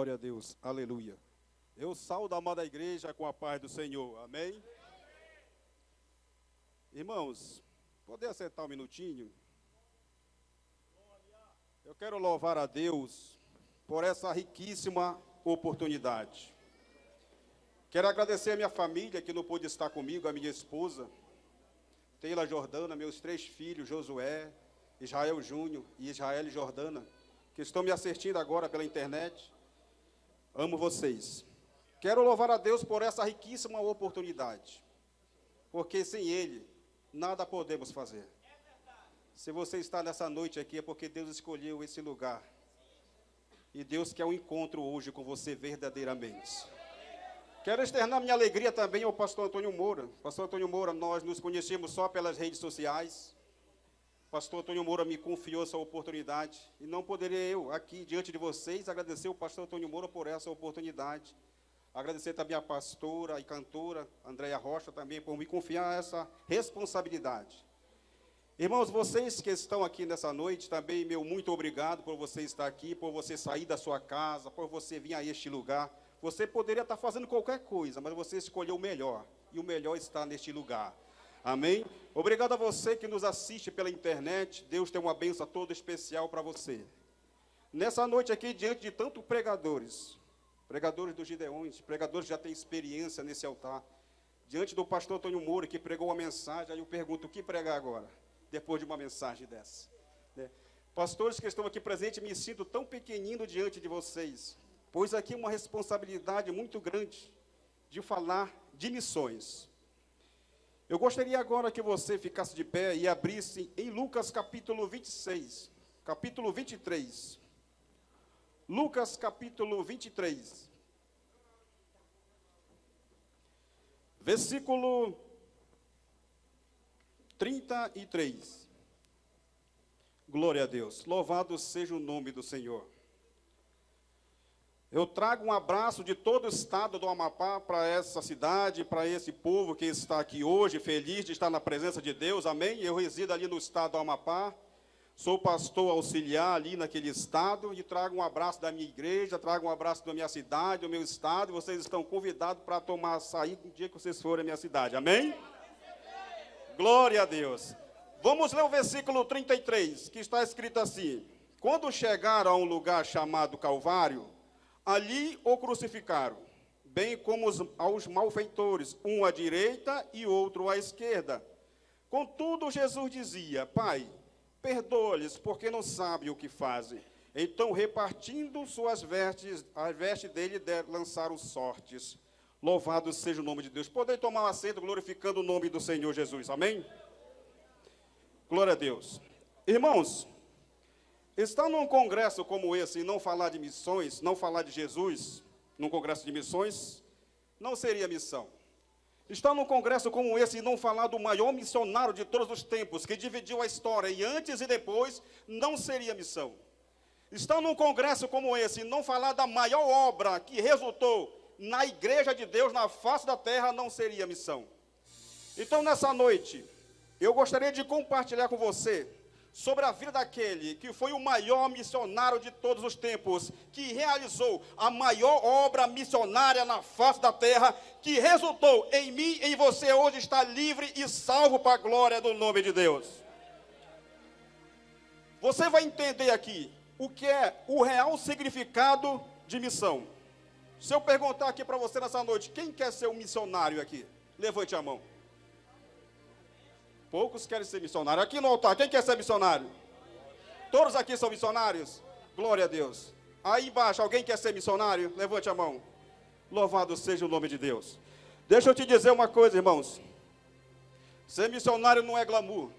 Glória a Deus. Aleluia. Eu saúdo a amada igreja com a paz do Senhor. Amém? Irmãos, poder acertar um minutinho? Eu quero louvar a Deus por essa riquíssima oportunidade. Quero agradecer a minha família que não pôde estar comigo, a minha esposa, Teila Jordana, meus 3 filhos, Josué, Israel Júnior e Israel Jordana, que estão me assistindo agora pela internet. Amo vocês. Quero louvar a Deus por essa riquíssima oportunidade, porque sem Ele, nada podemos fazer. Se você está nessa noite aqui, é porque Deus escolheu esse lugar. E Deus quer um encontro hoje com você verdadeiramente. Quero externar minha alegria também ao pastor Antônio Moura. Pastor Antônio Moura, nós nos conhecemos só pelas redes sociais. Pastor Antônio Moura me confiou essa oportunidade. E não poderia eu, aqui, diante de vocês, agradecer o pastor Antônio Moura por essa oportunidade. Agradecer também a pastora e cantora, Andréia Rocha, também, por me confiar essa responsabilidade. Irmãos, vocês que estão aqui nessa noite, também, meu muito obrigado por você estar aqui, por você sair da sua casa, por você vir a este lugar. Você poderia estar fazendo qualquer coisa, mas você escolheu o melhor, e o melhor está neste lugar. Amém? Obrigado a você que nos assiste pela internet. Deus tem uma bênção toda especial para você. Nessa noite aqui, diante de tantos pregadores dos Gideões, pregadores que já têm experiência nesse altar, diante do pastor Antônio Moura, que pregou uma mensagem, aí eu pergunto, o que pregar agora, depois de uma mensagem dessa? Pastores que estão aqui presentes, me sinto tão pequenino diante de vocês, pois aqui é uma responsabilidade muito grande de falar de missões. Eu gostaria agora que você ficasse de pé e abrisse em Lucas capítulo 26, capítulo 23. Lucas capítulo 23. Versículo 33. Glória a Deus. Louvado seja o nome do Senhor. Eu trago um abraço de todo o estado do Amapá para essa cidade, para esse povo que está aqui hoje, feliz de estar na presença de Deus, amém? Eu resido ali no estado do Amapá, sou pastor auxiliar ali naquele estado, e trago um abraço da minha igreja, trago um abraço da minha cidade, do meu estado, e vocês estão convidados para tomar açaí no dia que vocês forem à minha cidade, amém? Glória a Deus. Vamos ler o versículo 33, que está escrito assim: quando chegaram a um lugar chamado Calvário, ali o crucificaram, bem como aos malfeitores, um à direita e outro à esquerda. Contudo, Jesus dizia: Pai, perdoa-lhes, porque não sabem o que fazem. Então, repartindo suas vestes, as vestes dele lançaram sortes. Louvado seja o nome de Deus. Podem tomar um assento, glorificando o nome do Senhor Jesus. Amém? Glória a Deus. Irmãos, estar num congresso como esse e não falar de missões, não falar de Jesus, num congresso de missões, não seria missão. Estar num congresso como esse e não falar do maior missionário de todos os tempos, que dividiu a história e antes e depois, não seria missão. Estar num congresso como esse e não falar da maior obra que resultou na igreja de Deus, na face da terra, não seria missão. Então, nessa noite, eu gostaria de compartilhar com você sobre a vida daquele que foi o maior missionário de todos os tempos, que realizou a maior obra missionária na face da terra, que resultou em mim e em você hoje estar livre e salvo para a glória do nome de Deus. Você vai entender aqui o que é o real significado de missão. Se eu perguntar aqui para você nessa noite, quem quer ser um missionário aqui? Levante a mão. Poucos querem ser missionários. Aqui no altar, quem quer ser missionário? Todos aqui são missionários? Glória a Deus. Aí embaixo, alguém quer ser missionário? Levante a mão. Louvado seja o nome de Deus. Deixa eu te dizer uma coisa, irmãos. Ser missionário não é glamour.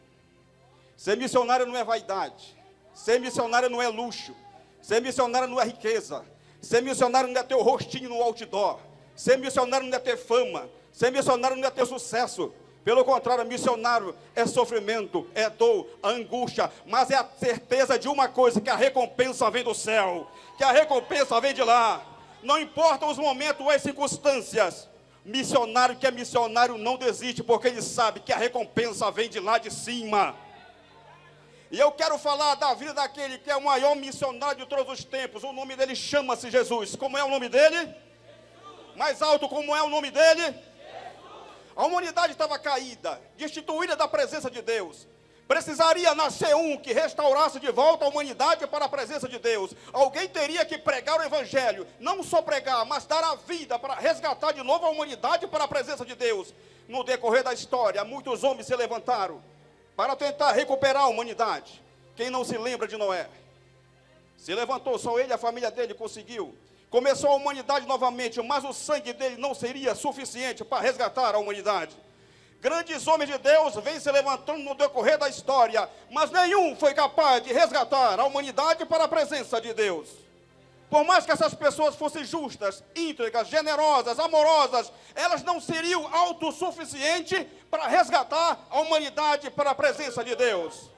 Ser missionário não é vaidade. Ser missionário não é luxo. Ser missionário não é riqueza. Ser missionário não é ter o rostinho no outdoor. Ser missionário não é ter fama. Ser missionário não é ter sucesso. Pelo contrário, missionário é sofrimento, é dor, angústia, mas é a certeza de uma coisa, que a recompensa vem do céu, que a recompensa vem de lá. Não importam os momentos ou as circunstâncias, missionário que é missionário não desiste, porque ele sabe que a recompensa vem de lá de cima. E eu quero falar da vida daquele que é o maior missionário de todos os tempos. O nome dele chama-se Jesus. Como é o nome dele? Jesus. Mais alto, como é o nome dele? Jesus. A humanidade estava caída, destituída da presença de Deus. Precisaria nascer um que restaurasse de volta a humanidade para a presença de Deus. Alguém teria que pregar o evangelho. Não só pregar, mas dar a vida para resgatar de novo a humanidade para a presença de Deus. No decorrer da história, muitos homens se levantaram para tentar recuperar a humanidade. Quem não se lembra de Noé? Se levantou, só ele e a família dele conseguiu. Começou a humanidade novamente, mas o sangue dele não seria suficiente para resgatar a humanidade. Grandes homens de Deus vêm se levantando no decorrer da história, mas nenhum foi capaz de resgatar a humanidade para a presença de Deus. Por mais que essas pessoas fossem justas, íntegras, generosas, amorosas, elas não seriam autossuficientes para resgatar a humanidade para a presença de Deus.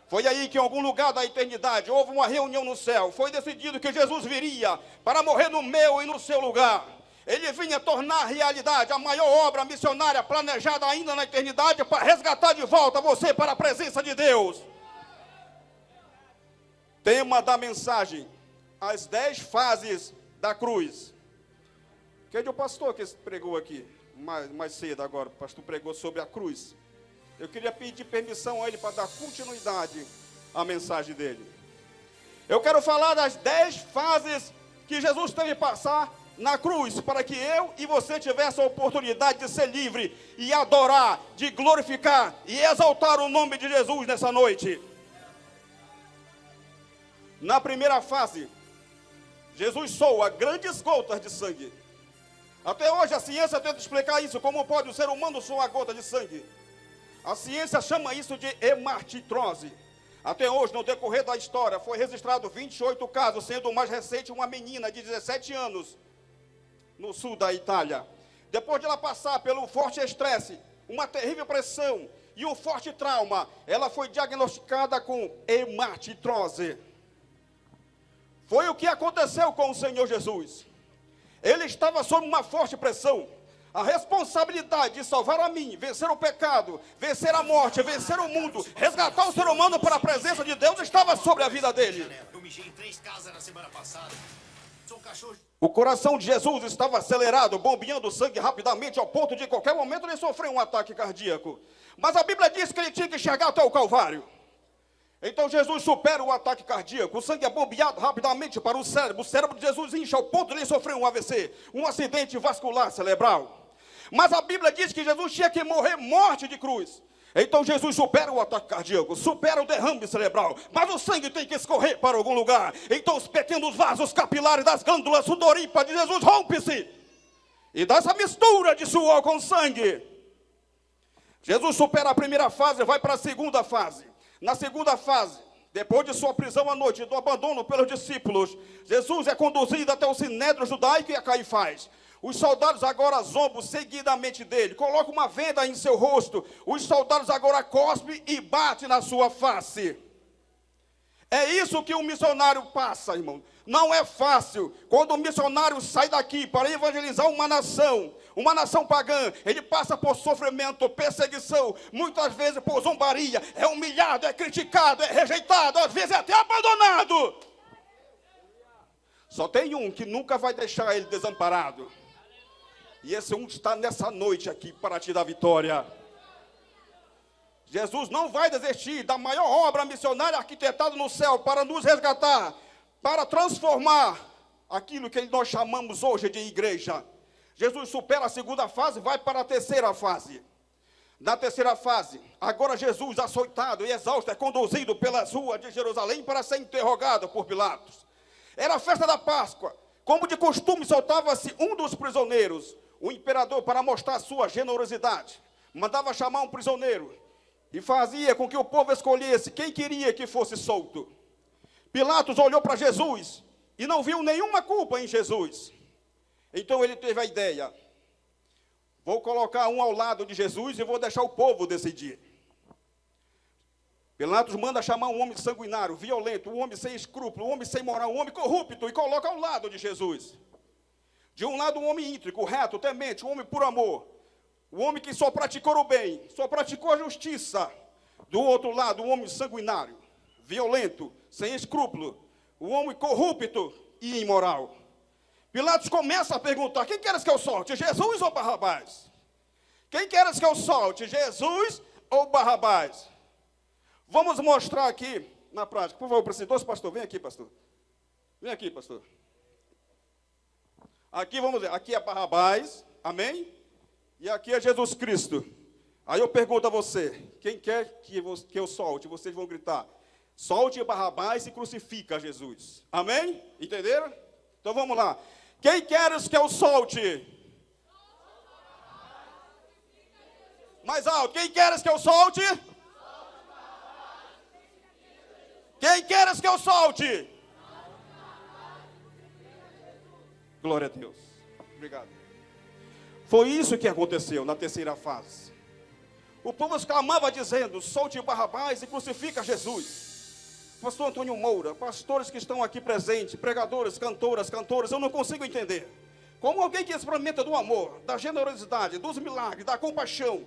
Foi aí que em algum lugar da eternidade houve uma reunião no céu. Foi decidido que Jesus viria para morrer no meu e no seu lugar. Ele vinha tornar realidade a maior obra missionária planejada ainda na eternidade para resgatar de volta você para a presença de Deus. Tema da mensagem: as 10 fases da cruz. Quem é o pastor que pregou aqui mais cedo agora? O pastor pregou sobre a cruz. Eu queria pedir permissão a ele para dar continuidade à mensagem dele. Eu quero falar das 10 fases que Jesus teve que passar na cruz, para que eu e você tivesse a oportunidade de ser livre e adorar, de glorificar e exaltar o nome de Jesus nessa noite. Na primeira fase, Jesus soa grandes gotas de sangue. Até hoje a ciência tenta explicar isso, como pode o ser humano soar gota de sangue. A ciência chama isso de hematidrose. Até hoje, no decorrer da história, foi registrado 28 casos, sendo o mais recente uma menina de 17 anos, no sul da Itália. Depois de ela passar pelo forte estresse, uma terrível pressão e um forte trauma, ela foi diagnosticada com hematidrose. Foi o que aconteceu com o Senhor Jesus. Ele estava sob uma forte pressão. A responsabilidade de salvar a mim, vencer o pecado, vencer a morte, vencer o mundo, resgatar o ser humano para a presença de Deus, estava sobre a vida dele. Eu mijei em 3 casas na semana passada. Sou um cachorro. O coração de Jesus estava acelerado, bombeando sangue rapidamente, ao ponto de, em qualquer momento, ele sofrer um ataque cardíaco. Mas a Bíblia diz que ele tinha que chegar até o Calvário. Então Jesus supera o ataque cardíaco, o sangue é bombeado rapidamente para o cérebro de Jesus incha ao ponto de ele sofrer um AVC, um acidente vascular cerebral. Mas a Bíblia diz que Jesus tinha que morrer morte de cruz. Então Jesus supera o ataque cardíaco, supera o derrame cerebral, mas o sangue tem que escorrer para algum lugar. Então os pequenos vasos capilares das glândulas sudoríparas de Jesus rompe-se. E dá essa mistura de suor com sangue. Jesus supera a primeira fase e vai para a segunda fase. Na segunda fase, depois de sua prisão à noite, do abandono pelos discípulos, Jesus é conduzido até o Sinédrio judaico e a Caifás. Os soldados agora zombam seguidamente dele, colocam uma venda em seu rosto. Os soldados agora cospem e batem na sua face. É isso que um missionário passa, irmão. Não é fácil. Quando um missionário sai daqui para evangelizar uma nação pagã, ele passa por sofrimento, perseguição, muitas vezes por zombaria, é humilhado, é criticado, é rejeitado, às vezes é até abandonado. Só tem um que nunca vai deixar ele desamparado. E esse um está nessa noite aqui para te dar vitória. Jesus não vai desistir da maior obra missionária arquitetada no céu para nos resgatar, para transformar aquilo que nós chamamos hoje de igreja. Jesus supera a segunda fase e vai para a terceira fase. Na terceira fase, agora Jesus, açoitado e exausto, é conduzido pelas ruas de Jerusalém para ser interrogado por Pilatos. Era a festa da Páscoa. Como de costume, soltava-se um dos prisioneiros. O imperador, para mostrar sua generosidade, mandava chamar um prisioneiro e fazia com que o povo escolhesse quem queria que fosse solto. Pilatos olhou para Jesus e não viu nenhuma culpa em Jesus. Então ele teve a ideia: vou colocar um ao lado de Jesus e vou deixar o povo decidir. Pilatos manda chamar um homem sanguinário, violento, um homem sem escrúpulo, um homem sem moral, um homem corrupto, e coloca ao lado de Jesus. De um lado, um homem íntegro, reto, temente, um homem por amor. O homem que só praticou o bem, só praticou a justiça. Do outro lado, um homem sanguinário. violento, sem escrúpulo, um homem corrupto e imoral. Pilatos começa a perguntar: quem queres que eu solte, Jesus ou Barrabás? Quem queres que eu solte, Jesus ou Barrabás? Vamos mostrar aqui na prática. Por favor, presidente, pastor, vem aqui, pastor. Vem aqui, pastor. Aqui vamos ver, aqui é Barrabás, amém? E aqui é Jesus Cristo. Aí eu pergunto a você: quem quer que eu solte? Vocês vão gritar: solte Barrabás e crucifica Jesus. Amém? Entenderam? Então vamos lá. Quem queres que eu solte? Mais alto. Quem queres que eu solte? Quem queres que eu solte? Glória a Deus. Obrigado. Foi isso que aconteceu na terceira fase. O povo exclamava dizendo: solte Barrabás e crucifica Jesus. Pastor Antônio Moura, pastores que estão aqui presentes, pregadores, cantoras, eu não consigo entender. Como alguém que experimenta do amor, da generosidade, dos milagres, da compaixão,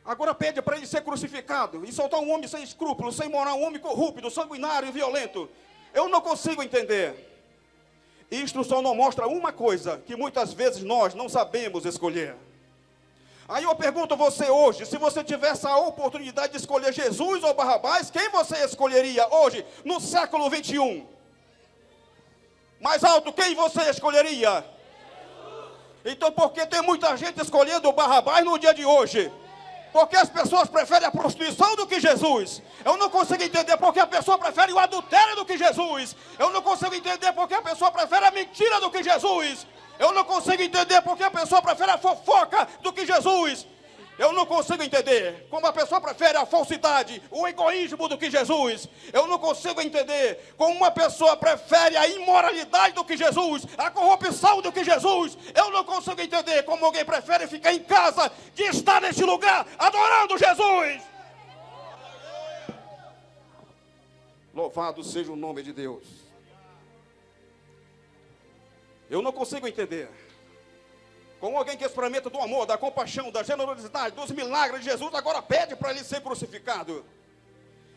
agora pede para ele ser crucificado e soltar um homem sem escrúpulos, sem moral, um homem corrupto, sanguinário e violento. Eu não consigo entender. Isto só não mostra uma coisa, que muitas vezes nós não sabemos escolher. Aí eu pergunto a você hoje: se você tivesse a oportunidade de escolher Jesus ou Barrabás, quem você escolheria hoje, no século 21? Mais alto, quem você escolheria? Então por que tem muita gente escolhendo o Barrabás no dia de hoje? Porque as pessoas preferem a prostituição do que Jesus. Eu não consigo entender porque a pessoa prefere o adultério do que Jesus. Eu não consigo entender porque a pessoa prefere a mentira do que Jesus. Eu não consigo entender porque a pessoa prefere a fofoca do que Jesus. Eu não consigo entender como a pessoa prefere a falsidade, o egoísmo do que Jesus. Eu não consigo entender como uma pessoa prefere a imoralidade do que Jesus, a corrupção do que Jesus. Eu não consigo entender como alguém prefere ficar em casa de estar neste lugar adorando Jesus. Louvado seja o nome de Deus. Eu não consigo entender como alguém que experimenta do amor, da compaixão, da generosidade, dos milagres de Jesus, agora pede para ele ser crucificado.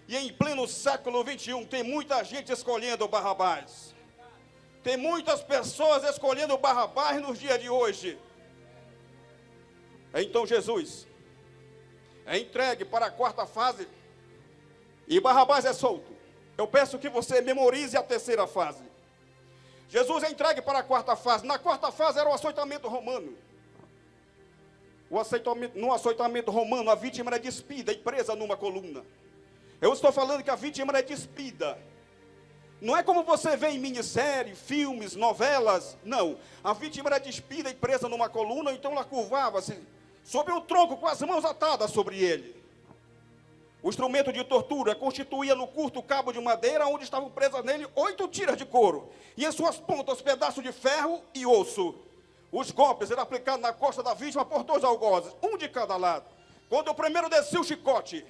E em pleno século 21, tem muita gente escolhendo o Barrabás. Tem muitas pessoas escolhendo o Barrabás nos dias de hoje. Então Jesus é entregue para a quarta fase e Barrabás é solto. Eu peço que você memorize a terceira fase. Jesus é entregue para a quarta fase. Na quarta fase era o açoitamento romano. No açoitamento romano, a vítima era despida e presa numa coluna. Eu estou falando que a vítima era despida. Não é como você vê em minissérie, filmes, novelas. Não. A vítima era despida e presa numa coluna, então ela curvava-se sobre um tronco com as mãos atadas sobre ele. O instrumento de tortura constituía no curto cabo de madeira, onde estavam presas nele 8 tiras de couro, e em suas pontas pedaços de ferro e osso. Os golpes eram aplicados na costa da vítima por 2 algozes, um de cada lado. Quando o primeiro descia o chicote,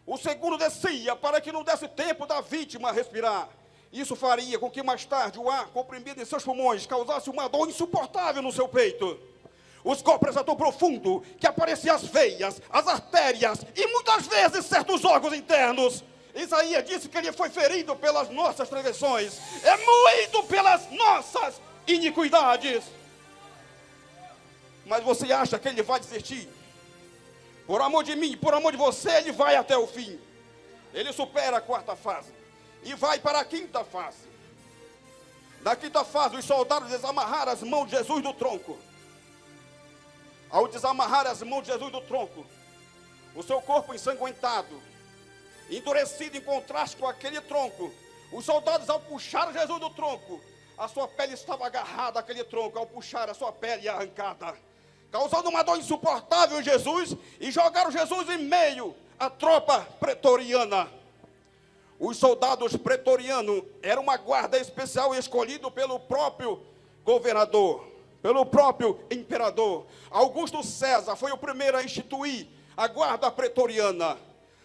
o segundo descia para que não desse tempo da vítima respirar. Isso faria com que mais tarde o ar comprimido em seus pulmões causasse uma dor insuportável no seu peito. Os golpes eram tão profundos que apareciam as veias, as artérias e muitas vezes certos órgãos internos. Isaías disse que ele foi ferido pelas nossas transgressões, é moído pelas nossas iniquidades. Mas você acha que ele vai desistir? Por amor de mim, por amor de você, ele vai até o fim. Ele supera a quarta fase e vai para a quinta fase. Na quinta fase, os soldados desamarraram as mãos de Jesus do tronco. Ao desamarrar as mãos de Jesus do tronco, o seu corpo ensanguentado, endurecido em contraste com aquele tronco, os soldados, ao puxar Jesus do tronco, a sua pele estava agarrada àquele tronco. Ao puxar, a sua pele arrancada, causando uma dor insuportável em Jesus, e jogaram Jesus em meio à tropa pretoriana. Os soldados pretorianos eram uma guarda especial escolhida pelo próprio governador, pelo próprio imperador. Augusto César foi o primeiro a instituir a guarda pretoriana.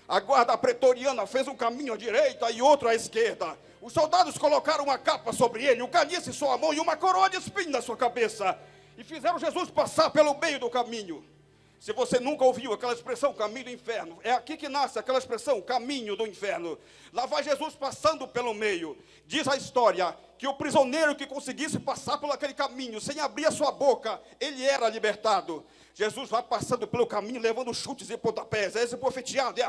A guarda pretoriana fez um caminho à direita e outro à esquerda. Os soldados colocaram uma capa sobre ele, um caniço em sua mão e uma coroa de espinhos na sua cabeça, e fizeram Jesus passar pelo meio do caminho. Se você nunca ouviu aquela expressão, caminho do inferno, é aqui que nasce aquela expressão, caminho do inferno. Lá vai Jesus passando pelo meio. Diz a história que o prisioneiro que conseguisse passar por aquele caminho, sem abrir a sua boca, ele era libertado. Jesus vai passando pelo caminho, levando chutes e pontapés, é esbofeteado,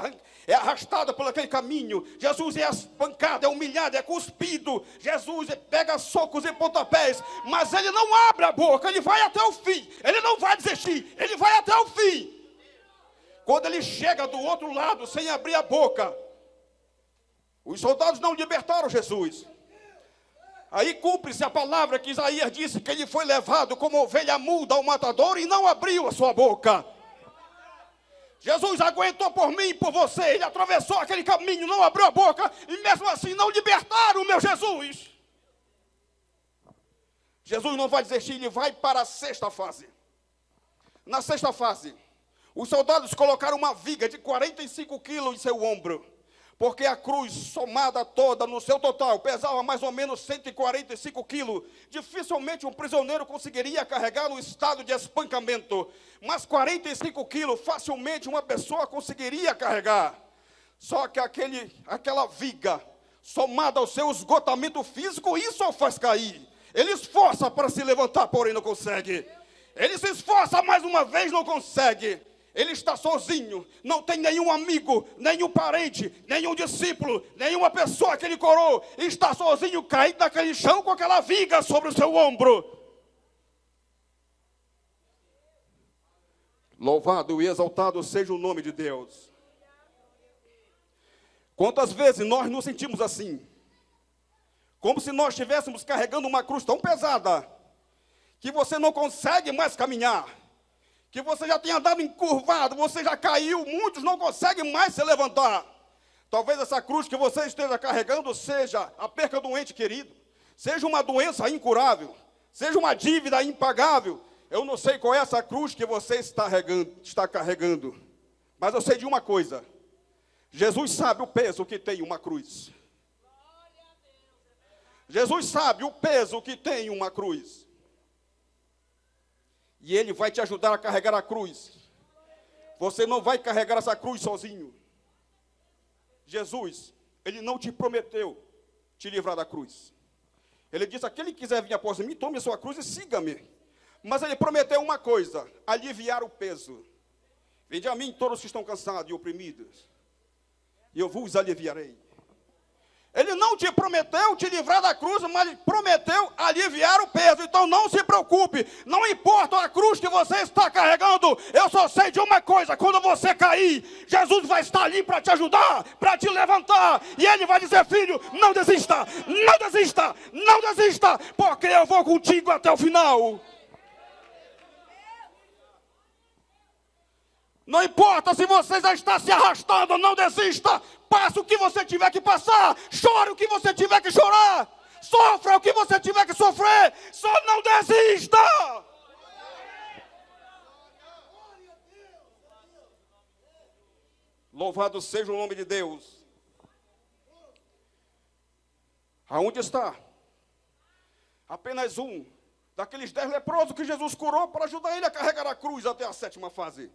é arrastado por aquele caminho. Jesus é espancado, é humilhado, é cuspido. Jesus pega socos e pontapés, mas ele não abre a boca, ele vai até o fim. Ele não vai desistir, ele vai até o fim. Quando ele chega do outro lado, sem abrir a boca, os soldados não libertaram Jesus. Aí cumpre-se a palavra que Isaías disse, que ele foi levado como ovelha muda ao matador e não abriu a sua boca. Jesus aguentou por mim e por você, ele atravessou aquele caminho, não abriu a boca, e mesmo assim não libertaram o meu Jesus. Jesus não vai desistir, ele vai para a sexta fase. Na sexta fase, os soldados colocaram uma viga de 45 quilos em seu ombro, porque a cruz somada toda no seu total pesava mais ou menos 145 quilos. Dificilmente um prisioneiro conseguiria carregar no estado de espancamento, mas 45 quilos facilmente uma pessoa conseguiria carregar. Só que aquela viga, somada ao seu esgotamento físico, isso o faz cair. Ele esforça para se levantar, porém não consegue. Ele se esforça mais uma vez, não consegue. Ele está sozinho, não tem nenhum amigo, nenhum parente, nenhum discípulo, nenhuma pessoa que ele corou. Está sozinho, caído naquele chão com aquela viga sobre o seu ombro. Louvado e exaltado seja o nome de Deus. Quantas vezes nós nos sentimos assim? Como se nós estivéssemos carregando uma cruz tão pesada, que você não consegue mais caminhar. Que você já tem andado encurvado, você já caiu, muitos não conseguem mais se levantar. Talvez essa cruz que você esteja carregando seja a perca do ente querido, seja uma doença incurável, seja uma dívida impagável. Eu não sei qual é essa cruz que você está carregando, mas eu sei de uma coisa: Jesus sabe o peso que tem uma cruz. Jesus sabe o peso que tem uma cruz. E Ele vai te ajudar a carregar a cruz. Você não vai carregar essa cruz sozinho. Jesus, Ele não te prometeu te livrar da cruz. Ele disse: aquele que quiser vir após mim, tome a sua cruz e siga-me. Mas Ele prometeu uma coisa: aliviar o peso. Vinde a mim todos que estão cansados e oprimidos, e eu vos aliviarei. Ele não te prometeu te livrar da cruz, mas prometeu aliviar o peso. Então não se preocupe, não importa a cruz que você está carregando. Eu só sei de uma coisa: quando você cair, Jesus vai estar ali para te ajudar, para te levantar. E Ele vai dizer: filho, não desista, não desista, não desista, porque eu vou contigo até o final. Não importa se você já está se arrastando, não desista. Passe o que você tiver que passar, chore o que você tiver que chorar, sofra o que você tiver que sofrer, só não desista. Louvado seja o nome de Deus. Aonde está apenas um daqueles 10 leprosos que Jesus curou para ajudar ele a carregar a cruz até a sétima fase?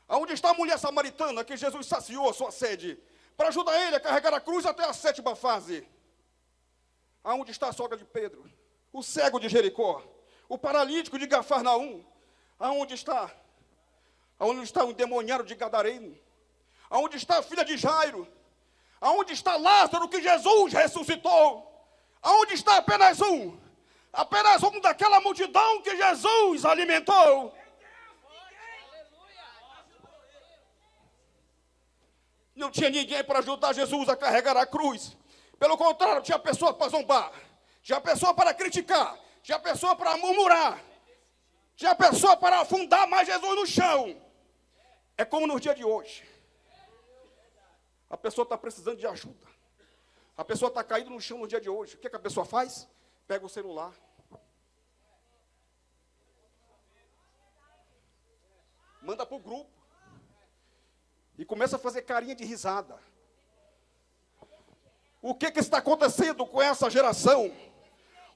Aonde está a mulher samaritana que Jesus saciou a sua sede para ajudar ele a carregar a cruz até a sétima fase? Aonde está a sogra de Pedro, o cego de Jericó, o paralítico de Cafarnaum? Aonde está? Aonde está o endemoniado de Gadareno? Aonde está a filha de Jairo? Aonde está Lázaro que Jesus ressuscitou? Aonde está apenas um daquela multidão que Jesus alimentou? Não tinha ninguém para ajudar Jesus a carregar a cruz. Pelo contrário, tinha pessoa para zombar, tinha pessoa para criticar, tinha pessoa para murmurar, tinha pessoa para afundar mais Jesus no chão. É como no dia de hoje. A pessoa está precisando de ajuda. A pessoa está caída no chão no dia de hoje. O que a pessoa faz? Pega o celular. Manda para o grupo. E começa a fazer carinha de risada. O que está acontecendo com essa geração?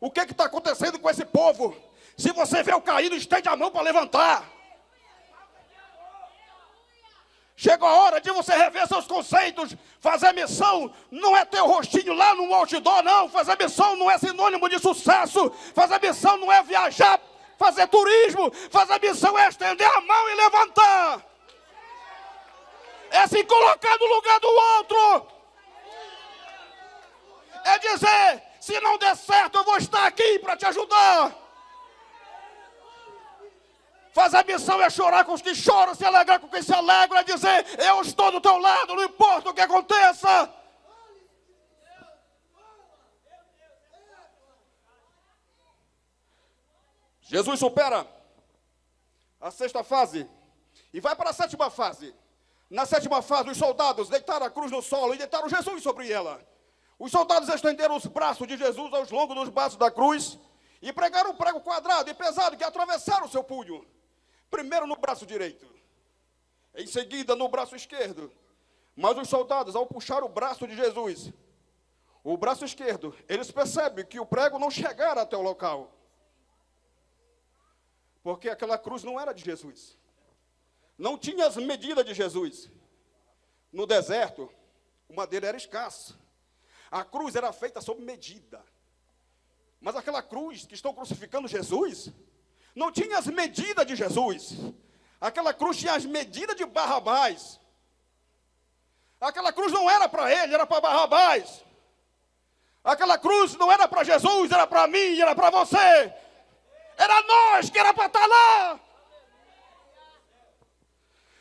O que está acontecendo com esse povo? Se você vê o caído, estende a mão para levantar. Chegou a hora de você rever seus conceitos. Fazer missão não é ter o rostinho lá no outdoor, não. Fazer missão não é sinônimo de sucesso. Fazer missão não é viajar, fazer turismo. Fazer missão é estender a mão e levantar. É se colocar no lugar do outro. É dizer, se não der certo, eu vou estar aqui para te ajudar. Fazer missão é chorar com os que choram, se alegrar com quem se alegra, é dizer, eu estou do teu lado, não importa o que aconteça. Jesus supera a 6ª fase e vai para a 7ª fase. Na 7ª fase, os soldados deitaram a cruz no solo e deitaram Jesus sobre ela. Os soldados estenderam os braços de Jesus aos longos dos braços da cruz e pregaram um prego quadrado e pesado que atravessaram o seu punho. Primeiro no braço direito, em seguida no braço esquerdo. Mas os soldados, ao puxar o braço de Jesus, o braço esquerdo, eles percebem que o prego não chegara até o local. Porque aquela cruz não era de Jesus. Não tinha as medidas de Jesus. No deserto, o madeira era escassa. A cruz era feita sob medida. Mas aquela cruz que estão crucificando Jesus, não tinha as medidas de Jesus. Aquela cruz tinha as medidas de Barrabás. Aquela cruz não era para ele, era para Barrabás. Aquela cruz não era para Jesus, era para mim, era para você. Era nós que era para estar lá.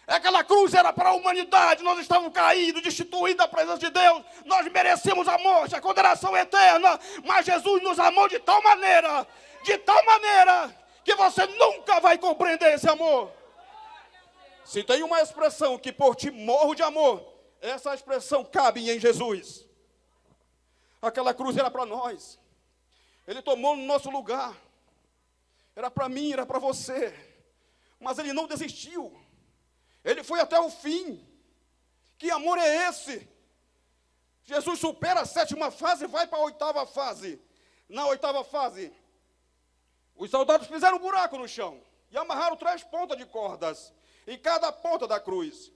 Aquela cruz era para a humanidade, nós estávamos caídos, destituídos da presença de Deus. Nós merecemos a morte, a condenação eterna. Mas Jesus nos amou de tal maneira, que você nunca vai compreender esse amor. Se tem uma expressão que por ti morro de amor, essa expressão cabe em Jesus. Aquela cruz era para nós. Ele tomou no nosso lugar. Era para mim, era para você. Mas ele não desistiu. Ele foi até o fim. Que amor é esse? Jesus supera a 7ª fase e vai para a 8ª fase. Na 8ª fase, os soldados fizeram um buraco no chão e amarraram 3 pontas de cordas em cada ponta da cruz.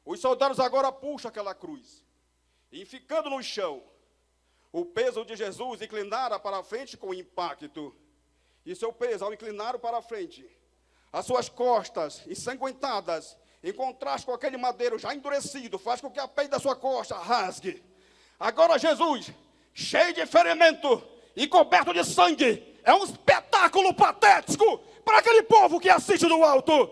Os soldados agora puxam aquela cruz e, ficando no chão, o peso de Jesus inclinara para a frente com impacto. E seu peso, ao inclinar para a frente, as suas costas ensanguentadas, em contraste com aquele madeiro já endurecido, faz com que a peito da sua costa rasgue. Agora Jesus, cheio de ferimento e coberto de sangue, é um espetáculo patético para aquele povo que assiste do alto.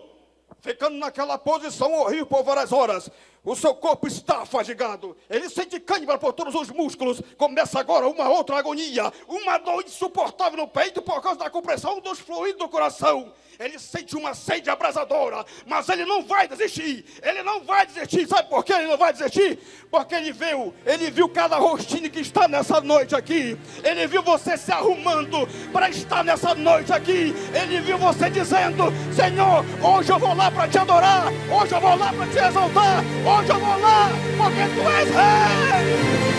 Ficando naquela posição horrível por várias horas, o seu corpo está fadigado. Ele sente cãibra por todos os músculos. Começa agora uma outra agonia, uma dor insuportável no peito por causa da compressão dos fluidos do coração. Ele sente uma sede abrasadora, mas ele não vai desistir. Ele não vai desistir. Sabe por que ele não vai desistir? Porque ele viu cada rostinho que está nessa noite aqui. Ele viu você se arrumando para estar nessa noite aqui. Ele viu você dizendo: Senhor, hoje eu vou lá para te adorar. Hoje eu vou lá para te exaltar. Hoje eu vou lá porque tu és rei.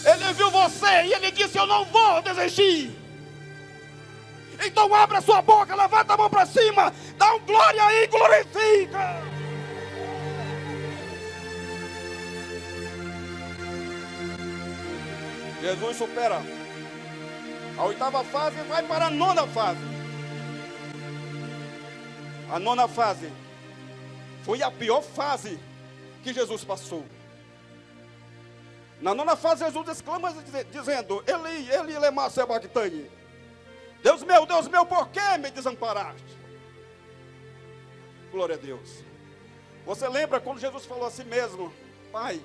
Ele viu você e ele disse: eu não vou desistir. Então abre a sua boca, levanta a mão para cima, dá um glória aí, glorifica. Jesus supera a 8ª fase e vai para a 9ª fase. A 9ª fase foi a pior fase que Jesus passou. Na 9ª fase, Jesus exclama dizendo: Eli, Eli, lema sabachthani. Deus meu, por que me desamparaste? Glória a Deus. Você lembra quando Jesus falou a si mesmo: Pai,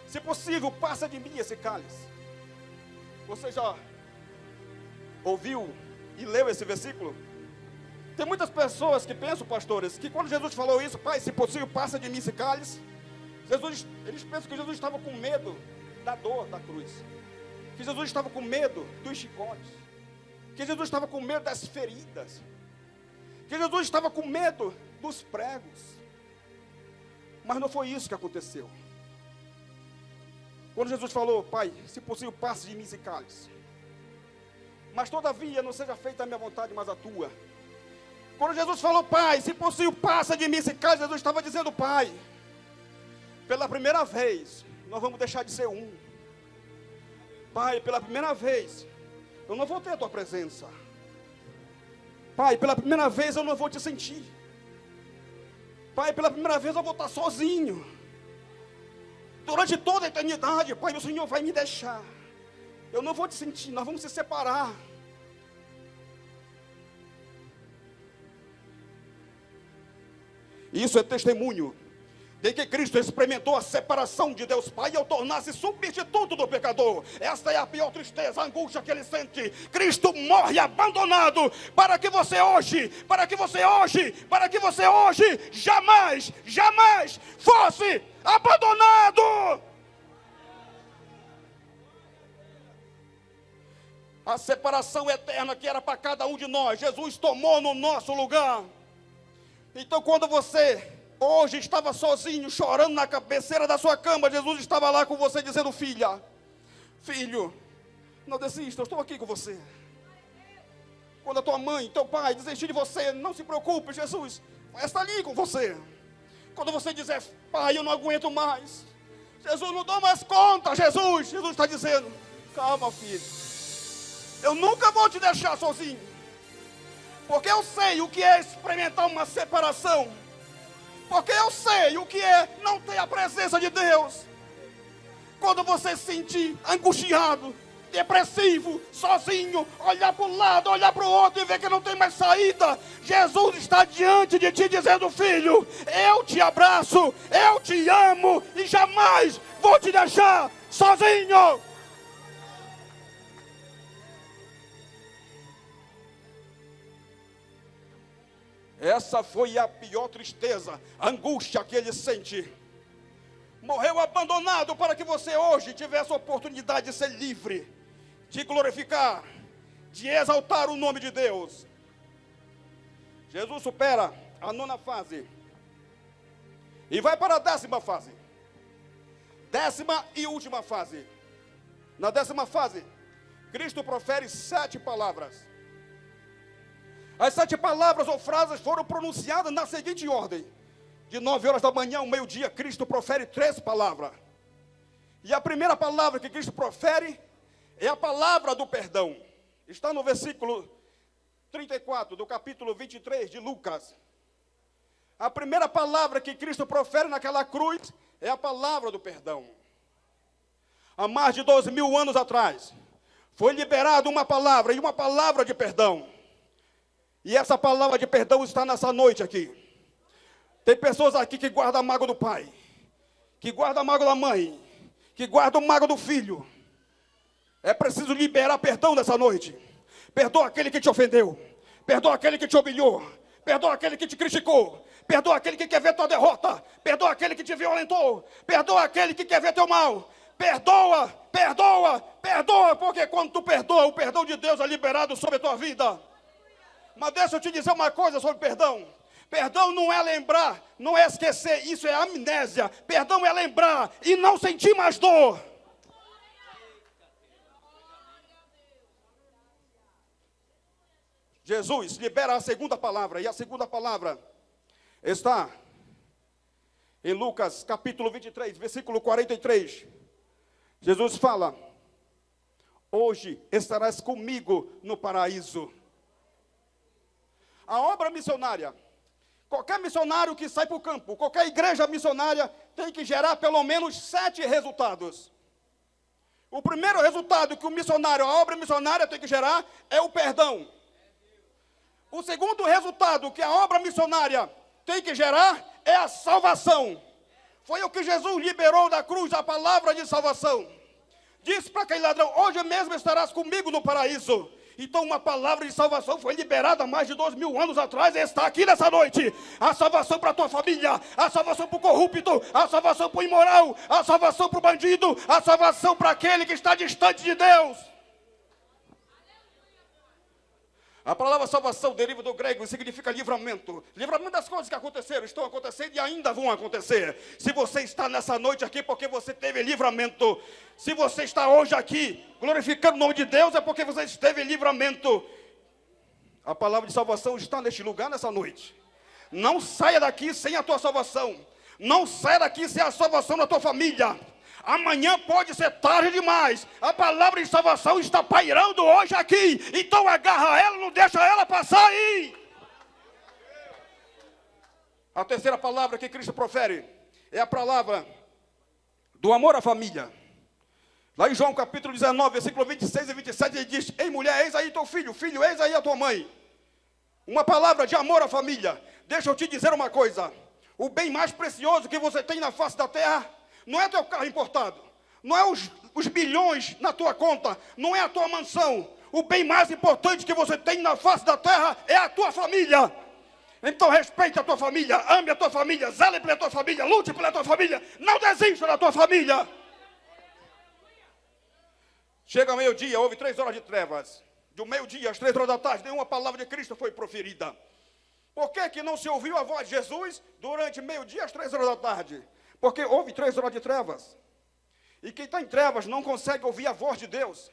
se possível, passa de mim esse cálice. Você já ouviu e leu esse versículo? Tem muitas pessoas que pensam, pastores, que quando Jesus falou isso: Pai, se possível, passa de mim esse cálice, eles pensam que Jesus estava com medo da dor da cruz, que Jesus estava com medo dos chicotes, que Jesus estava com medo das feridas, que Jesus estava com medo dos pregos. Mas não foi isso que aconteceu. Quando Jesus falou: Pai, se possível, passe de mim esse cálice, mas todavia não seja feita a minha vontade, mas a tua. Quando Jesus falou, Pai, se possível, passa de mim esse cálice, Jesus estava dizendo, Pai, pela primeira vez, nós vamos deixar de ser um. Pai, pela primeira vez, eu não vou ter a tua presença. Pai, pela primeira vez eu não vou te sentir. Pai, pela primeira vez eu vou estar sozinho. Durante toda a eternidade, Pai, o Senhor vai me deixar. Eu não vou te sentir, nós vamos se separar. Isso é testemunho de que Cristo experimentou a separação de Deus Pai ao tornar-se substituto do pecador. Esta é a pior tristeza, a angústia que ele sente. Cristo morre abandonado para que você hoje jamais fosse abandonado. A separação eterna que era para cada um de nós, Jesus tomou no nosso lugar. Então quando você hoje estava sozinho, chorando na cabeceira da sua cama, Jesus estava lá com você dizendo, filha, filho, não desista, eu estou aqui com você. Quando a tua mãe, teu pai desistir de você, não se preocupe, Jesus vai estar ali com você. Quando você dizer, pai, eu não aguento mais, Jesus, não dou mais conta, Jesus está dizendo, calma, filho, eu nunca vou te deixar sozinho, porque eu sei o que é experimentar uma separação, porque eu sei o que é não ter a presença de Deus. Quando você se sentir angustiado, depressivo, sozinho, olhar para um lado, olhar para o outro e ver que não tem mais saída, Jesus está diante de ti dizendo, filho, eu te abraço, eu te amo e jamais vou te deixar sozinho. Essa foi a pior tristeza, a angústia que ele sente. Morreu abandonado para que você hoje tivesse a oportunidade de ser livre, de glorificar, de exaltar o nome de Deus. Jesus supera a 9ª fase e vai para a 10ª fase. 10ª e última fase. Na 10ª fase, Cristo profere 7 palavras. As 7 palavras ou frases foram pronunciadas na seguinte ordem. De 9 horas da manhã ao meio-dia, Cristo profere 3 palavras. E a primeira palavra que Cristo profere é a palavra do perdão. Está no versículo 34 do capítulo 23 de Lucas. A primeira palavra que Cristo profere naquela cruz é a palavra do perdão. Há mais de 12.000 anos atrás, foi liberada uma palavra, e uma palavra de perdão. E essa palavra de perdão está nessa noite aqui. Tem pessoas aqui que guardam a mágoa do pai, que guardam a mágoa da mãe, que guardam a mágoa do filho. É preciso liberar perdão nessa noite. Perdoa aquele que te ofendeu, perdoa aquele que te humilhou, perdoa aquele que te criticou, perdoa aquele que quer ver tua derrota, perdoa aquele que te violentou, perdoa aquele que quer ver teu mal. Perdoa, perdoa, perdoa, porque quando tu perdoa, o perdão de Deus é liberado sobre a tua vida. Mas deixa eu te dizer uma coisa sobre perdão. Perdão não é lembrar, não é esquecer, isso é amnésia. Perdão é lembrar e não sentir mais dor. Jesus libera a segunda palavra, e a segunda palavra está em Lucas capítulo 23, versículo 43. Jesus fala, hoje estarás comigo no paraíso. A obra missionária, qualquer missionário que sai para o campo, qualquer igreja missionária tem que gerar pelo menos 7 resultados. O primeiro resultado que o missionário, a obra missionária tem que gerar é o perdão. O segundo resultado que a obra missionária tem que gerar é a salvação. Foi o que Jesus liberou da cruz, a palavra de salvação. Disse para aquele ladrão, hoje mesmo estarás comigo no paraíso. Então uma palavra de salvação foi liberada há mais de 2.000 anos atrás e está aqui nessa noite. A salvação para a tua família, a salvação para o corrupto, a salvação para o imoral, a salvação para o bandido, a salvação para aquele que está distante de Deus. A palavra salvação deriva do grego e significa livramento. Livramento das coisas que aconteceram, estão acontecendo e ainda vão acontecer. Se você está nessa noite aqui, porque você teve livramento. Se você está hoje aqui, glorificando o nome de Deus, é porque você teve livramento. A palavra de salvação está neste lugar nessa noite. Não saia daqui sem a tua salvação. Não saia daqui sem a salvação da tua família. Amanhã pode ser tarde demais. A palavra de salvação está pairando hoje aqui. Então agarra ela, não deixa ela passar aí. A terceira palavra que Cristo profere é a palavra do amor à família. Lá em João capítulo 19, versículo 26 e 27, ele diz: ei mulher, eis aí teu filho, filho, eis aí a tua mãe. Uma palavra de amor à família. Deixa eu te dizer uma coisa. O bem mais precioso que você tem na face da terra não é teu carro importado, não é os bilhões na tua conta, não é a tua mansão. O bem mais importante que você tem na face da terra é a tua família. Então respeite a tua família, ame a tua família, zele pela tua família, lute pela tua família, não desista da tua família. Chega meio-dia, houve 3 horas de trevas. Do meio-dia às 3 horas da tarde, nenhuma palavra de Cristo foi proferida. Por que não se ouviu a voz de Jesus durante meio-dia às 3 horas da tarde? Porque houve 3 horas de trevas. E quem está em trevas não consegue ouvir a voz de Deus.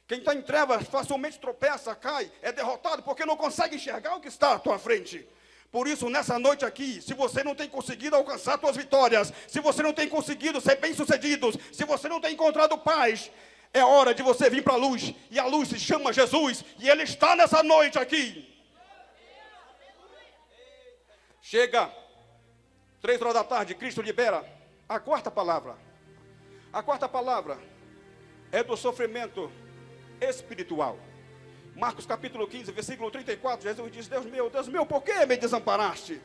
Quem está em trevas facilmente tropeça, cai, é derrotado, porque não consegue enxergar o que está à tua frente. Por isso, nessa noite aqui, se você não tem conseguido alcançar suas vitórias, se você não tem conseguido ser bem-sucedido, se você não tem encontrado paz, é hora de você vir para a luz. E a luz se chama Jesus, e Ele está nessa noite aqui. Chega, 3 horas da tarde, Cristo libera a quarta palavra. A quarta palavra é do sofrimento espiritual. Marcos capítulo 15, versículo 34, Jesus diz: Deus meu, por que me desamparaste?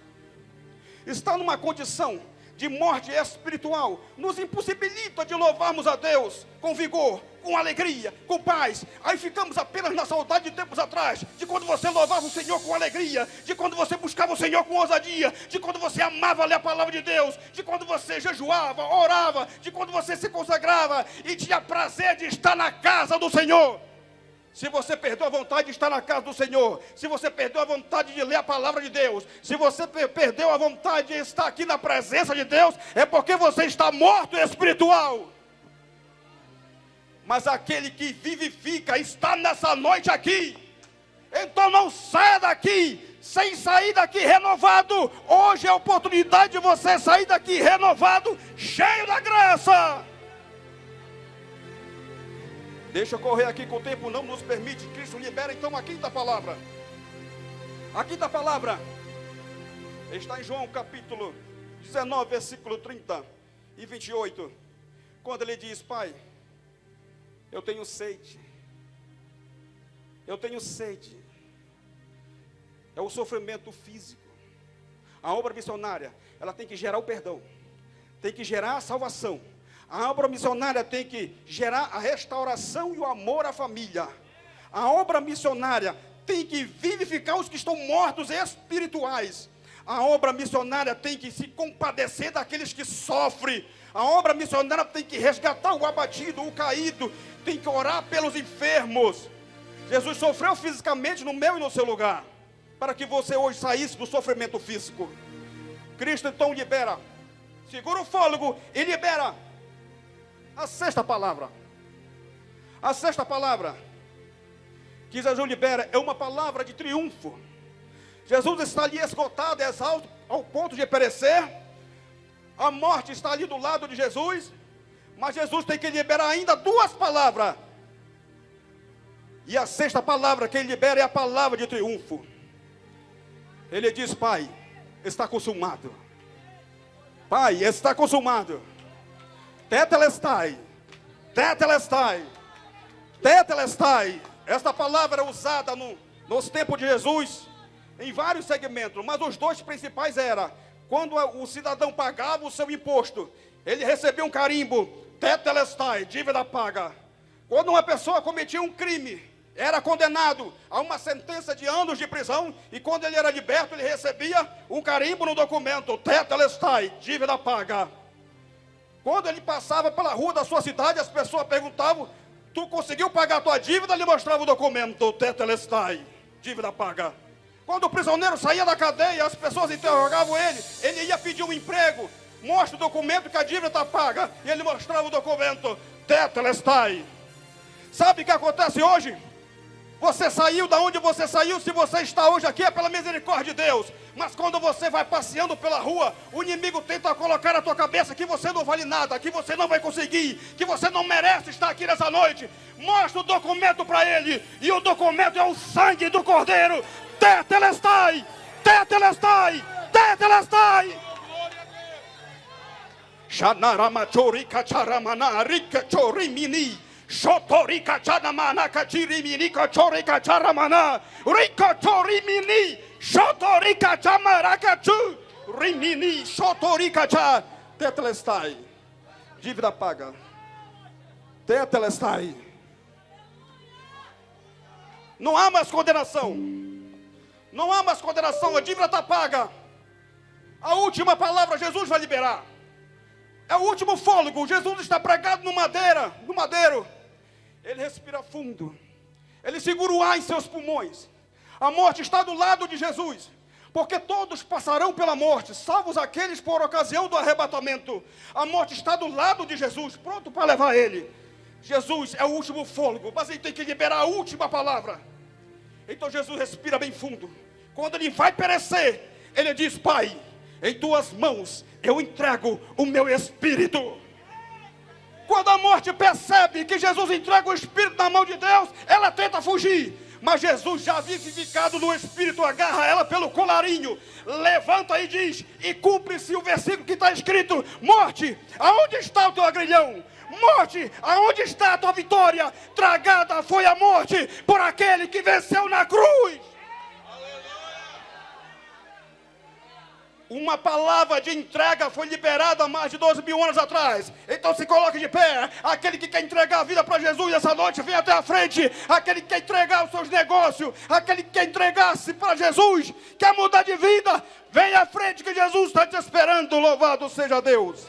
Está numa condição de morte espiritual, nos impossibilita de louvarmos a Deus com vigor, com alegria, com paz. Aí ficamos apenas na saudade de tempos atrás, de quando você louvava o Senhor com alegria, de quando você buscava o Senhor com ousadia, de quando você amava ler a palavra de Deus, de quando você jejuava, orava, de quando você se consagrava e tinha prazer de estar na casa do Senhor. Se você perdeu a vontade de estar na casa do Senhor, se você perdeu a vontade de ler a palavra de Deus, se você perdeu a vontade de estar aqui na presença de Deus, é porque você está morto espiritual. Mas aquele que vivifica está nessa noite aqui. Então não saia daqui sem sair daqui renovado. Hoje é a oportunidade de você sair daqui renovado, cheio da graça. Deixa eu correr aqui, que o tempo não nos permite. Cristo libera então a quinta palavra. A quinta palavra está em João capítulo 19, versículo 30 e 28. Quando ele diz: Pai, eu tenho sede. Eu tenho sede. É o sofrimento físico. A obra missionária, ela tem que gerar o perdão, tem que gerar a salvação. A obra missionária tem que gerar a restauração e o amor à família. A obra missionária tem que vivificar os que estão mortos espirituais. A obra missionária tem que se compadecer daqueles que sofrem. A obra missionária tem que resgatar o abatido, o caído. Tem que orar pelos enfermos. Jesus sofreu fisicamente no meu e no seu lugar, para que você hoje saísse do sofrimento físico. Cristo então libera, segura o fôlego e libera a sexta palavra. A sexta palavra que Jesus libera é uma palavra de triunfo. Jesus está ali esgotado, exausto, ao ponto de perecer. A morte está ali do lado de Jesus. Mas Jesus tem que liberar ainda 2 palavras. E a sexta palavra que ele libera é a palavra de triunfo. Ele diz: Pai, está consumado. Pai, está consumado. Tetelestai, tetelestai, tetelestai. Esta palavra é usada nos tempos de Jesus em vários segmentos, mas os 2 principais eram: quando o cidadão pagava o seu imposto, ele recebia um carimbo, tetelestai, dívida paga. Quando uma pessoa cometia um crime, era condenado a uma sentença de anos de prisão, e quando ele era liberto, ele recebia um carimbo no documento, tetelestai, dívida paga. Quando ele passava pela rua da sua cidade, as pessoas perguntavam: tu conseguiu pagar a tua dívida? Ele mostrava o documento, tetelestai, dívida paga. Quando o prisioneiro saía da cadeia, as pessoas interrogavam ele ia pedir um emprego, mostra o documento que a dívida está paga, e ele mostrava o documento, tetelestai. Sabe o que acontece hoje? Você saiu da onde você saiu, se você está hoje aqui é pela misericórdia de Deus. Mas quando você vai passeando pela rua, o inimigo tenta colocar na tua cabeça que você não vale nada, que você não vai conseguir, que você não merece estar aqui nessa noite. Mostra o documento para ele, e o documento é o sangue do Cordeiro. Tetelestai, tetelestai, tetelestai. Xanaramachorika charamana rika chorimini. Shotorika chanamana kachirimini kachorika charamana rika chorimini shotorika chamarakachu rimini shotorika cha tetelestai. Dívida paga. Tetelestai. Não há mais condenação. Não há mais condenação. A dívida está paga. A última palavra Jesus vai liberar. É o último fôlego. Jesus está pregado no madeiro. Ele respira fundo. Ele segura o ar em seus pulmões. A morte está do lado de Jesus. Porque todos passarão pela morte, salvos aqueles por ocasião do arrebatamento. A morte está do lado de Jesus, pronto para levar ele. Jesus é o último fôlego, mas ele tem que liberar a última palavra. Então Jesus respira bem fundo. Quando ele vai perecer, ele diz: Pai, em tuas mãos eu entrego o meu espírito. Quando a morte percebe que Jesus entrega o espírito na mão de Deus, ela tenta fugir. Mas Jesus, já vivificado no espírito, agarra ela pelo colarinho, levanta e diz, e cumpre-se o versículo que está escrito: morte, aonde está o teu agrilhão? Morte, aonde está a tua vitória? Tragada foi a morte por aquele que venceu na cruz. Uma palavra de entrega foi liberada há mais de 12 mil anos atrás. Então se coloque de pé. Aquele que quer entregar a vida para Jesus essa noite, vem até a frente. Aquele que quer entregar os seus negócios, aquele que quer entregar-se para Jesus, quer mudar de vida, vem à frente que Jesus está te esperando. Louvado seja Deus.